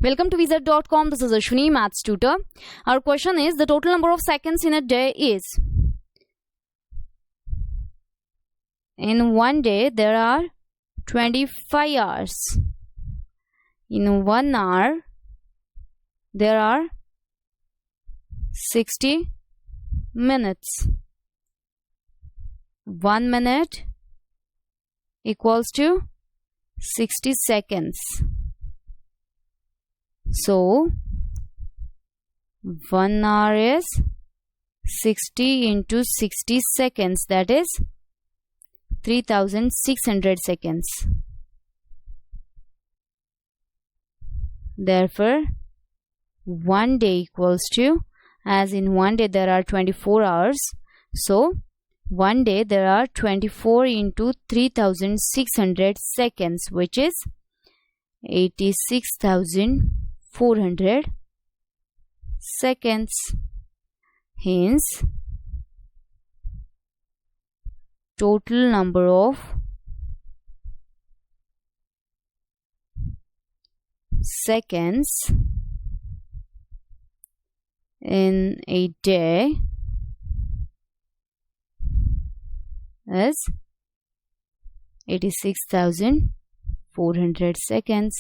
Welcome to Wizard.com. This is Ashwini, Maths tutor. Our question is, the total number of seconds in a day is. In one day, there are 25 hours. In 1 hour, there are 60 minutes. 1 minute equals to 60 seconds. So 1 hour is 60 into 60 seconds, that is 3600 seconds. Therefore, 1 day equals to, as in 1 day there are 24 hours, so 1 day there are 24 into 3600 seconds, which is 86,400 seconds. Hence, total number of seconds in a day is 86,400 seconds.